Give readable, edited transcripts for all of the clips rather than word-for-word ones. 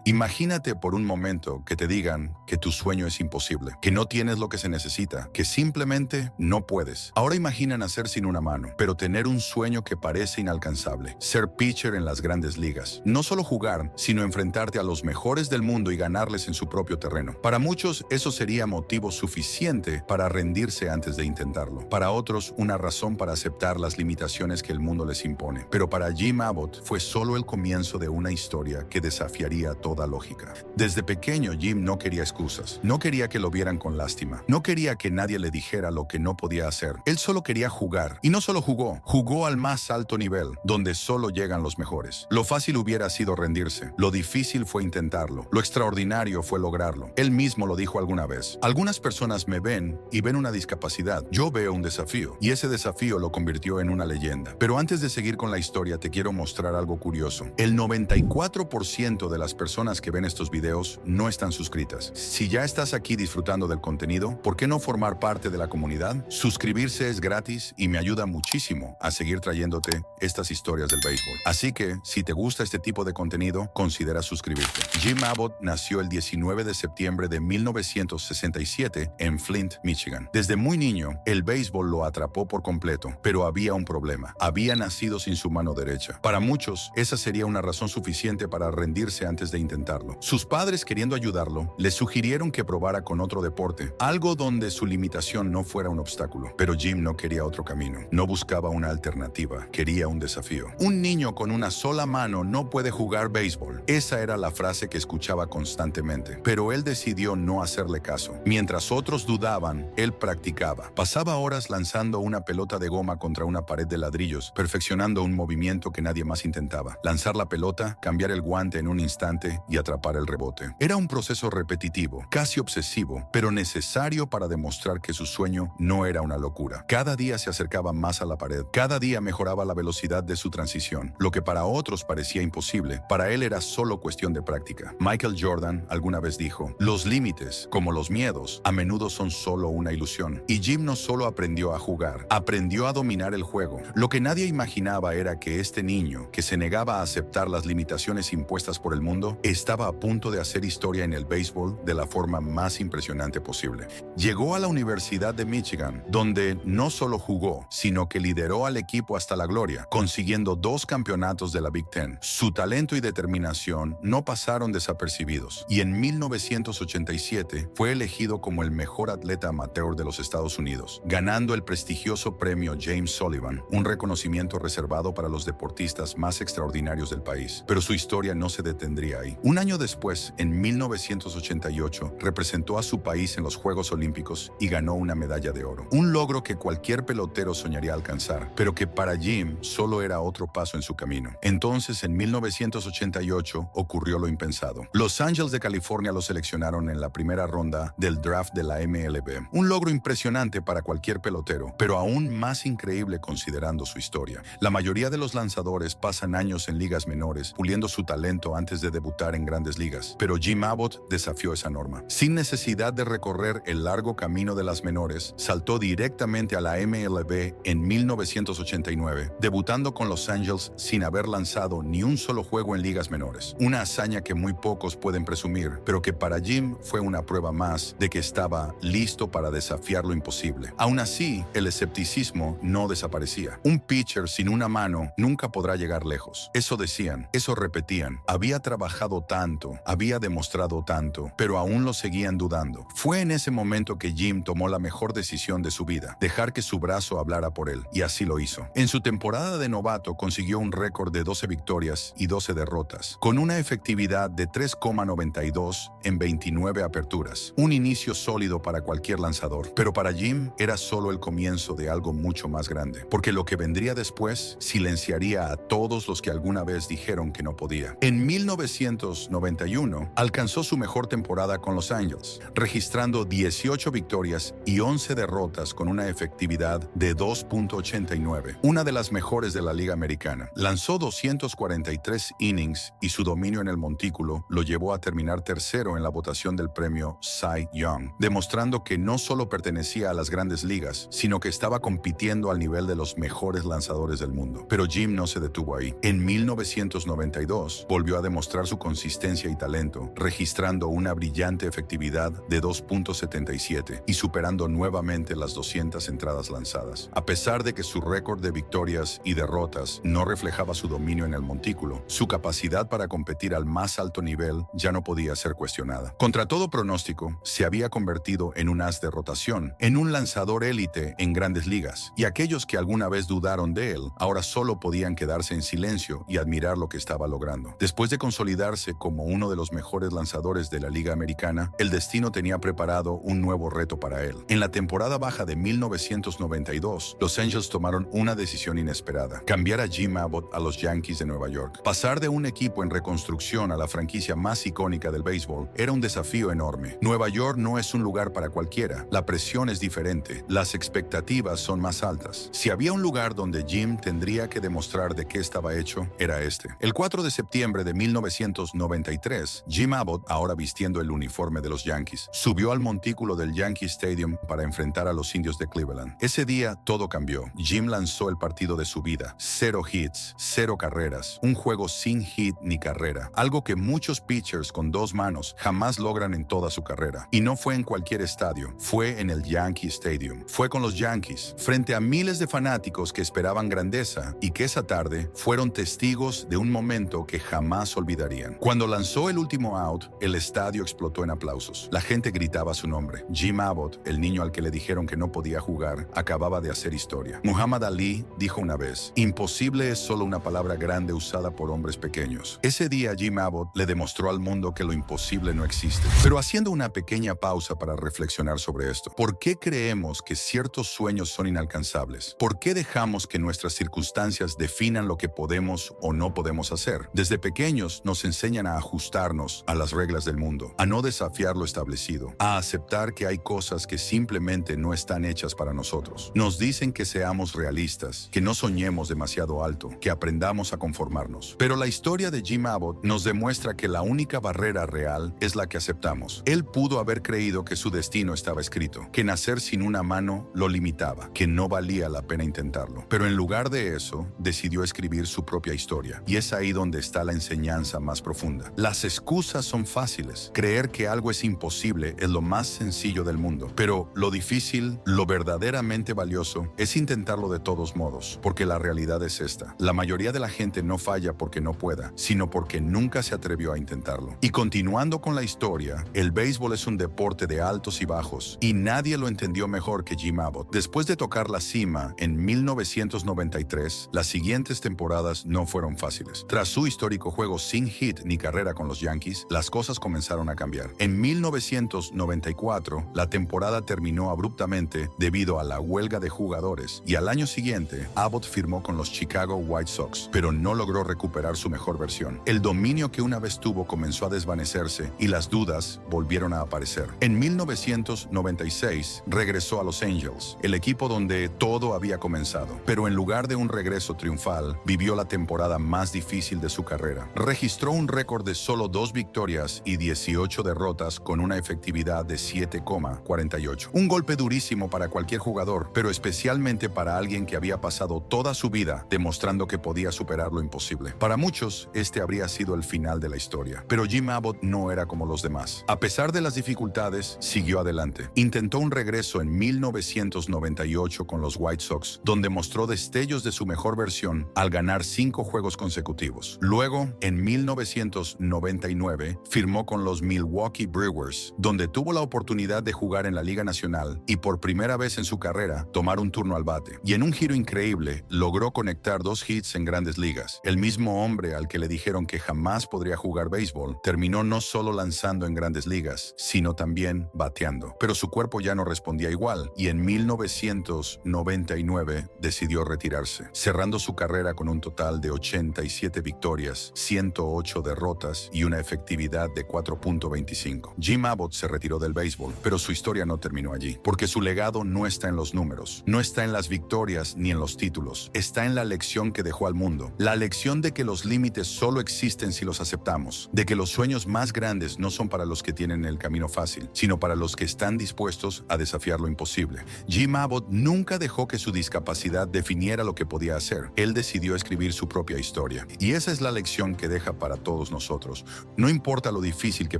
Imagínate por un momento que te digan que tu sueño es imposible, que no tienes lo que se necesita, que simplemente no puedes. Ahora imagina nacer sin una mano, pero tener un sueño que parece inalcanzable. Ser pitcher en las grandes ligas. No solo jugar, sino enfrentarte a los mejores del mundo y ganarles en su propio terreno. Para muchos, eso sería motivo suficiente para rendirse antes de intentarlo. Para otros, una razón para aceptar las limitaciones que el mundo les impone. Pero para Jim Abbott fue solo el comienzo de una historia que desafiaría toda lógica. Desde pequeño, Jim no quería excusas. No quería que lo vieran con lástima. No quería que nadie le dijera lo que no podía hacer. Él solo quería jugar. Y no solo jugó, jugó al más alto nivel, donde solo llegan los mejores. Lo fácil hubiera sido rendirse. Lo difícil fue intentarlo. Lo extraordinario fue lograrlo. Él mismo lo dijo alguna vez. Algunas personas me ven y ven una discapacidad. Yo veo un desafío. Y ese desafío lo convirtió en una leyenda. Pero antes de seguir con la historia, te quiero mostrar algo curioso. El 94% de las personas que ven estos videos no están suscritas. Si ya estás aquí disfrutando del contenido, ¿por qué no formar parte de la comunidad? Suscribirse es gratis y me ayuda muchísimo a seguir trayéndote estas historias del béisbol. Así que, si te gusta este tipo de contenido, considera suscribirte. Jim Abbott nació el 19 de septiembre de 1967 en Flint, Michigan. Desde muy niño, el béisbol lo atrapó por completo, pero había un problema. Había nacido sin su mano derecha. Para muchos, esa sería una razón suficiente para rendirse antes de intentarlo. Sus padres, queriendo ayudarlo, le sugirieron que probara con otro deporte, algo donde su limitación no fuera un obstáculo. Pero Jim no quería otro camino. No buscaba una alternativa, quería un desafío. Un niño con una sola mano no puede jugar béisbol. Esa era la frase que escuchaba constantemente. Pero él decidió no hacerle caso. Mientras otros dudaban, él practicaba. Pasaba horas lanzando una pelota de goma contra una pared de ladrillos, perfeccionando un movimiento que nadie más intentaba. Lanzar la pelota, cambiar el guante en un instante y atrapar el rebote. Era un proceso repetitivo, casi obsesivo, pero necesario para demostrar que su sueño no era una locura. Cada día se acercaba más a la pared. Cada día mejoraba la velocidad de su transición. Lo que para otros parecía imposible, para él era solo cuestión de práctica. Michael Jordan alguna vez dijo: "Los límites, como los miedos, a menudo son solo una ilusión". Y Jim no solo aprendió a jugar, aprendió a dominar el juego. Lo que nadie imaginaba era que este niño, que se negaba a aceptar las limitaciones impuestas por el mundo, estaba a punto de hacer historia en el béisbol de la forma más impresionante posible. Llegó a la Universidad de Michigan, donde no solo jugó, sino que lideró al equipo hasta la gloria, consiguiendo 2 campeonatos de la Big Ten. Su talento y determinación no pasaron desapercibidos, y en 1987 fue elegido como el mejor atleta amateur de los Estados Unidos, ganando el prestigioso premio James Sullivan, un reconocimiento reservado para los deportistas más extraordinarios del país. Pero su historia no se detendría ahí. Un año después, en 1988, representó a su país en los Juegos Olímpicos y ganó una medalla de oro. Un logro que cualquier pelotero soñaría alcanzar, pero que para Jim solo era otro paso en su camino. Entonces, en 1988, ocurrió lo impensado. Los Angels de California lo seleccionaron en la primera ronda del draft de la MLB. Un logro impresionante para cualquier pelotero, pero aún más increíble considerando su historia. La mayoría de los lanzadores pasan años en ligas menores, puliendo su talento antes de debutar en grandes ligas. Pero Jim Abbott desafió esa norma. Sin necesidad de recorrer el largo camino de las menores, saltó directamente a la MLB en 1989, debutando con los Angels sin haber lanzado ni un solo juego en ligas menores. Una hazaña que muy pocos pueden presumir, pero que para Jim fue una prueba más de que estaba listo para desafiar lo imposible. Aún así, el escepticismo no desaparecía. Un pitcher sin una mano nunca podrá llegar lejos. Eso decían, eso repetían. Había trabajado tanto, había demostrado tanto, pero aún lo seguían dudando. Fue en ese momento que Jim tomó la mejor decisión de su vida, dejar que su brazo hablara por él, y así lo hizo. En su temporada de novato consiguió un récord de 12 victorias y 12 derrotas, con una efectividad de 3,92 en 29 aperturas. Un inicio sólido para cualquier lanzador, pero para Jim era solo el comienzo de algo mucho más grande, porque lo que vendría después silenciaría a todos los que alguna vez dijeron que no podía. En 1991 alcanzó su mejor temporada con los Angels, registrando 18 victorias y 11 derrotas con una efectividad de 2,89, una de las mejores de la Liga Americana. Lanzó 243 innings y su dominio en el montículo lo llevó a terminar tercero en la votación del premio Cy Young, demostrando que no solo pertenecía a las grandes ligas, sino que estaba compitiendo al nivel de los mejores lanzadores del mundo. Pero Jim no se detuvo ahí. En 1992 volvió a demostrar su consistencia consistencia y talento, registrando una brillante efectividad de 2.77 y superando nuevamente las 200 entradas lanzadas. A pesar de que su récord de victorias y derrotas no reflejaba su dominio en el montículo, su capacidad para competir al más alto nivel ya no podía ser cuestionada. Contra todo pronóstico, se había convertido en un as de rotación, en un lanzador élite en grandes ligas, y aquellos que alguna vez dudaron de él, ahora solo podían quedarse en silencio y admirar lo que estaba logrando. Después de consolidarse como uno de los mejores lanzadores de la Liga Americana, el destino tenía preparado un nuevo reto para él. En la temporada baja de 1992, los Angels tomaron una decisión inesperada: cambiar a Jim Abbott a los Yankees de Nueva York. Pasar de un equipo en reconstrucción a la franquicia más icónica del béisbol era un desafío enorme. Nueva York no es un lugar para cualquiera. La presión es diferente. Las expectativas son más altas. Si había un lugar donde Jim tendría que demostrar de qué estaba hecho, era este. El 4 de septiembre de 1993, Jim Abbott, ahora vistiendo el uniforme de los Yankees, subió al montículo del Yankee Stadium para enfrentar a los Indios de Cleveland. Ese día todo cambió. Jim lanzó el partido de su vida. 0 hits, 0 carreras, un juego sin hit ni carrera, algo que muchos pitchers con 2 manos jamás logran en toda su carrera. Y no fue en cualquier estadio, fue en el Yankee Stadium. Fue con los Yankees, frente a miles de fanáticos que esperaban grandeza y que esa tarde fueron testigos de un momento que jamás olvidarían. Cuando lanzó el último out, el estadio explotó en aplausos. La gente gritaba su nombre. Jim Abbott, el niño al que le dijeron que no podía jugar, acababa de hacer historia. Muhammad Ali dijo una vez: imposible es solo una palabra grande usada por hombres pequeños. Ese día Jim Abbott le demostró al mundo que lo imposible no existe. Pero haciendo una pequeña pausa para reflexionar sobre esto, ¿por qué creemos que ciertos sueños son inalcanzables? ¿Por qué dejamos que nuestras circunstancias definan lo que podemos o no podemos hacer? Desde pequeños nos enseñan a ajustarnos a las reglas del mundo, a no desafiar lo establecido, a aceptar que hay cosas que simplemente no están hechas para nosotros. Nos dicen que seamos realistas, que no soñemos demasiado alto, que aprendamos a conformarnos. Pero la historia de Jim Abbott nos demuestra que la única barrera real es la que aceptamos. Él pudo haber creído que su destino estaba escrito, que nacer sin una mano lo limitaba, que no valía la pena intentarlo. Pero en lugar de eso, decidió escribir su propia historia. Y es ahí donde está la enseñanza más profunda. Las excusas son fáciles. Creer que algo es imposible es lo más sencillo del mundo. Pero lo difícil, lo verdaderamente valioso, es intentarlo de todos modos. Porque la realidad es esta: la mayoría de la gente no falla porque no pueda, sino porque nunca se atrevió a intentarlo. Y continuando con la historia, el béisbol es un deporte de altos y bajos, y nadie lo entendió mejor que Jim Abbott. Después de tocar la cima en 1993, las siguientes temporadas no fueron fáciles. Tras su histórico juego sin hit ni carrera con los Yankees, las cosas comenzaron a cambiar. En 1994, la temporada terminó abruptamente debido a la huelga de jugadores, y al año siguiente, Abbott firmó con los Chicago White Sox, pero no logró recuperar su mejor versión. El dominio que una vez tuvo comenzó a desvanecerse y las dudas volvieron a aparecer. En 1996, regresó a Los Angels, el equipo donde todo había comenzado. Pero en lugar de un regreso triunfal, vivió la temporada más difícil de su carrera. Registró un récord de solo 2 victorias y 18 derrotas con una efectividad de 7,48. Un golpe durísimo para cualquier jugador, pero especialmente para alguien que había pasado toda su vida demostrando que podía superar lo imposible. Para muchos, este habría sido el final de la historia. Pero Jim Abbott no era como los demás. A pesar de las dificultades, siguió adelante. Intentó un regreso en 1998 con los White Sox, donde mostró destellos de su mejor versión al ganar 5 juegos consecutivos. Luego, en 1999, firmó con los Milwaukee Brewers, donde tuvo la oportunidad de jugar en la Liga Nacional y por primera vez en su carrera tomar un turno al bate. Y en un giro increíble, logró conectar 2 hits en Grandes Ligas. El mismo hombre al que le dijeron que jamás podría jugar béisbol, terminó no solo lanzando en Grandes Ligas, sino también bateando. Pero su cuerpo ya no respondía igual, y en 1999 decidió retirarse, cerrando su carrera con un total de 87 victorias, 108 derrotas y una efectividad de 4.25. Jim Abbott se retiró del béisbol, pero su historia no terminó allí, porque su legado no está en los números, no está en las victorias ni en los títulos, está en la lección que dejó al mundo, la lección de que los límites solo existen si los aceptamos, de que los sueños más grandes no son para los que tienen el camino fácil, sino para los que están dispuestos a desafiar lo imposible. Jim Abbott nunca dejó que su discapacidad definiera lo que podía hacer. Él decidió escribir su propia historia, y esa es la lección que deja para todos todos nosotros. No importa lo difícil que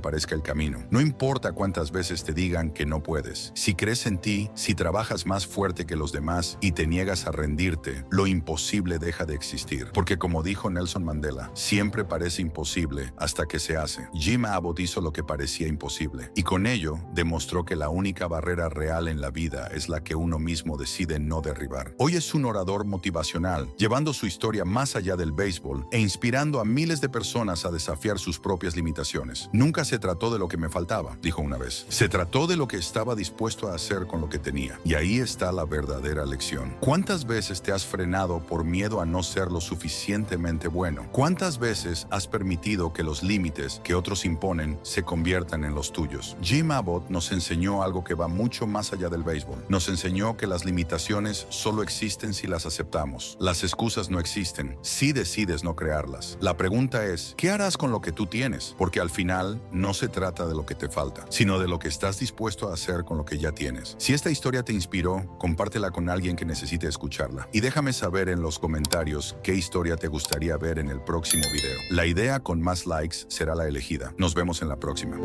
parezca el camino, no importa cuántas veces te digan que no puedes. Si crees en ti, si trabajas más fuerte que los demás y te niegas a rendirte, lo imposible deja de existir. Porque como dijo Nelson Mandela, siempre parece imposible hasta que se hace. Jim Abbott hizo lo que parecía imposible y con ello demostró que la única barrera real en la vida es la que uno mismo decide no derribar. Hoy es un orador motivacional, llevando su historia más allá del béisbol e inspirando a miles de personas a desafiar sus propias limitaciones. Nunca se trató de lo que me faltaba, dijo una vez. Se trató de lo que estaba dispuesto a hacer con lo que tenía. Y ahí está la verdadera lección. ¿Cuántas veces te has frenado por miedo a no ser lo suficientemente bueno? ¿Cuántas veces has permitido que los límites que otros imponen se conviertan en los tuyos? Jim Abbott nos enseñó algo que va mucho más allá del béisbol. Nos enseñó que las limitaciones solo existen si las aceptamos. Las excusas no existen si decides no crearlas. La pregunta es, ¿qué harás con lo que tú tienes? Porque al final no se trata de lo que te falta, sino de lo que estás dispuesto a hacer con lo que ya tienes. Si esta historia te inspiró, compártela con alguien que necesite escucharla. Y déjame saber en los comentarios qué historia te gustaría ver en el próximo video. La idea con más likes será la elegida. Nos vemos en la próxima.